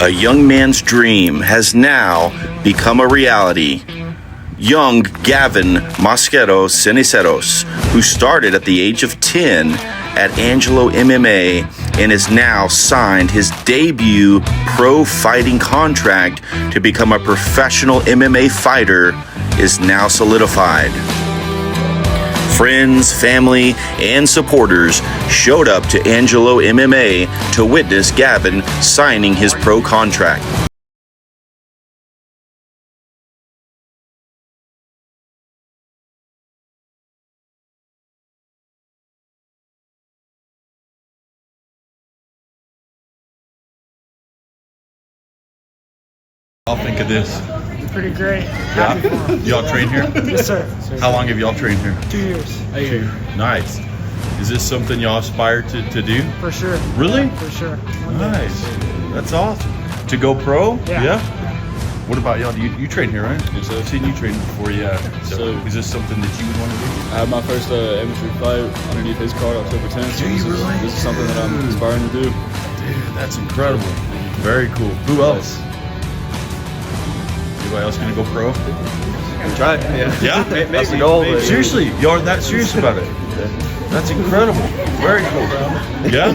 A young man's dream has now become a reality. Young Gavin Mascorro-Ceniseros, who started at the age of 10 at Angelo MMA and has now signed his debut pro fighting contract to become a professional MMA fighter, is now solidified. Friends, family, and supporters showed up to Angelo MMA to witness Gavin signing his pro contract. I'll think of this. Pretty great. Yeah. Y'all train here? Yes, sir. How long have y'all trained here? 2 years. Nice. Is this something y'all aspire to do? For sure. Really? Yeah, for sure. Nice. That's awesome. To go pro? Yeah. What about y'all? You train here, right? Yes, sir. I've seen you train before, yeah. So, So- is this something that you would want to do? I had my first amateur fight underneath his card October 10th. Do you really? This is something that I'm aspiring to do. Dude, that's incredible. Very cool. Who else? Anybody else gonna go pro? Try it, yeah. Yeah? That's the goal. But Seriously, y'all are that serious about it? That's incredible. Very cool. Yeah?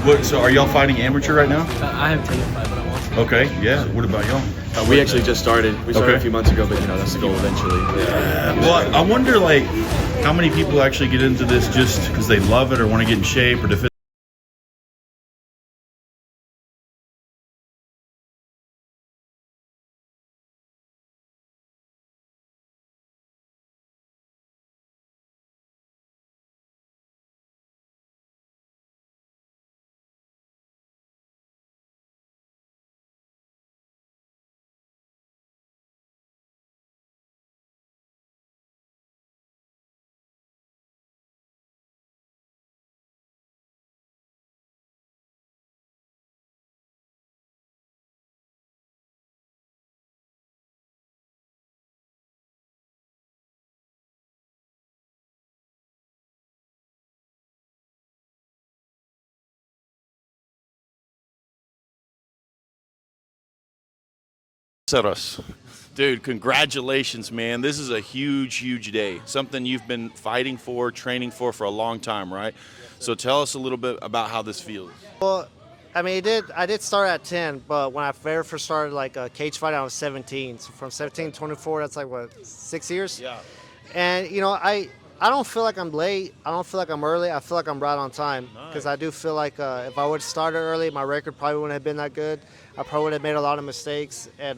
What, so are y'all fighting amateur right now? I haven't taken a fight, but I want to. Okay, yeah. What about y'all? We actually just started. We started Okay. a few months ago, but that's the goal eventually. Well, I wonder, like, how many people actually get into this just because they love it or want to get in shape or defend. Dude, congratulations, man. This is a huge day. Something you've been fighting for, training for a long time, right? So tell us a little bit about how this feels. Well, I mean, I did start at 10, but when I very first started like a cage fight, I was 17. So from 17 to 24, that's like what, 6 years? Yeah. And I don't feel like I'm late. I don't feel like I'm early. I feel like I'm right on time because I do feel like if I would have started early, my record probably wouldn't have been that good. I probably would have made a lot of mistakes, and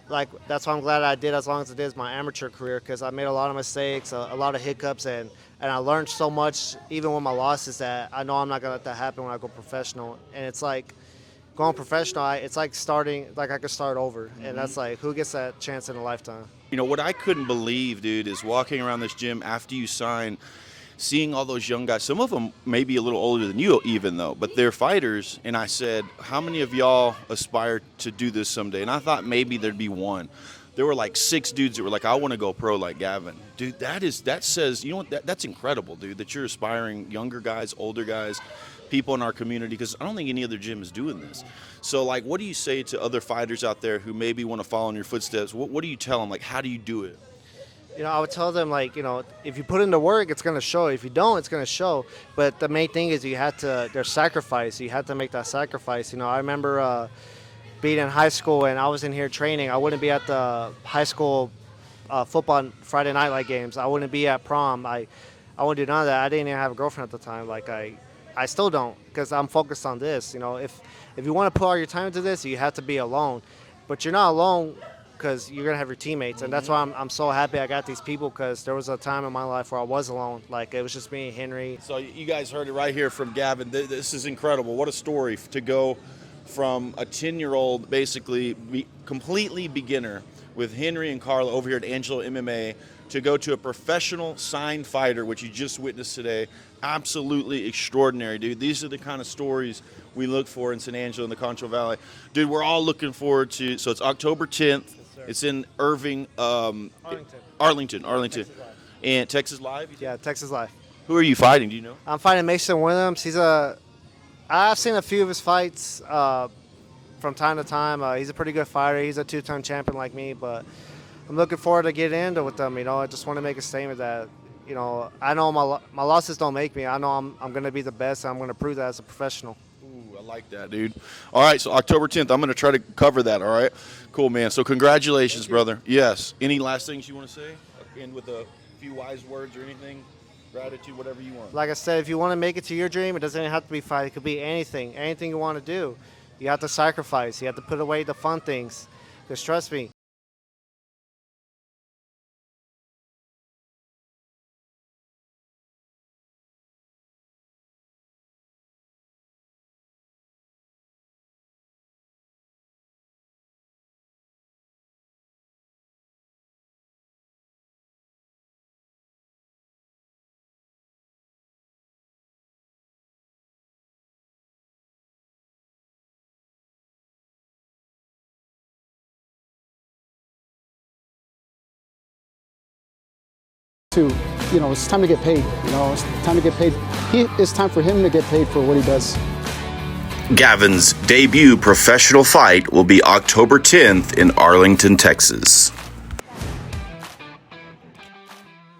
like that's why I'm glad I did as long as it is my amateur career, because I made a lot of mistakes, a lot of hiccups, and I learned so much even with my losses that I know I'm not gonna let that happen when I go professional. And it's like going professional, it's like starting, like I could start over, and that's like, who gets that chance in a lifetime? You know, what I couldn't believe, dude, is walking around this gym after you sign, seeing all those young guys. Some of them may be a little older than you even, though, but they're fighters. And I said, how many of y'all aspire to do this someday? And I thought maybe there'd be one. There were like 6 dudes that were like, I want to go pro like Gavin. Dude, that says, you know what, that's incredible, dude, that you're aspiring younger guys, older guys, people in our community, because I don't think any other gym is doing this. So, like, what do you say to other fighters out there who maybe want to follow in your footsteps? What do you tell them? Like, how do you do it? I would tell them, like, if you put in the work, it's going to show. If you don't, it's going to show. But the main thing is there's sacrifice. You have to make that sacrifice. I remember being in high school and I was in here training. I wouldn't be at the high school football Friday night light games. I wouldn't be at prom. I wouldn't do none of that. I didn't even have a girlfriend at the time. Like, I still don't, because I'm focused on this. If you want to put all your time into this, you have to be alone. But you're not alone, because you're going to have your teammates. And that's why I'm so happy I got these people, because there was a time in my life where I was alone. Like, it was just me and Henry. So you guys heard it right here from Gavin. This is incredible. What a story to go from a 10-year-old, basically completely beginner with Henry and Karla over here at Angelo MMA, to go to a professional signed fighter, which you just witnessed today. Absolutely extraordinary, dude. These are the kind of stories we look for in San Angelo in the Concho Valley. Dude, we're all looking forward to, so it's October 10th. It's in Irving, Arlington. Texas and Texas Live? Yeah, Texas Live. Who are you fighting? Do you know? I'm fighting Mason Williams. I've seen a few of his fights. from time to time. He's a pretty good fighter. He's a 2-time champion like me, but I'm looking forward to getting into with him. I just want to make a statement that, I know my losses don't make me. I know I'm going to be the best, and I'm going to prove that as a professional. Ooh, I like that, dude. All right, so October 10th, I'm going to try to cover that, all right? Cool, man. So congratulations, brother. Yes. Any last things you want to say? End with a few wise words or anything? Gratitude, whatever you want. Like I said, if you want to make it to your dream, it doesn't even have to be fight. It could be anything you want to do. You have to sacrifice. You have to put away the fun things. Because trust me, it's time to get paid. It's time to get paid. It's time for him to get paid for what he does. Gavin's debut professional fight will be October 10th in Arlington, Texas.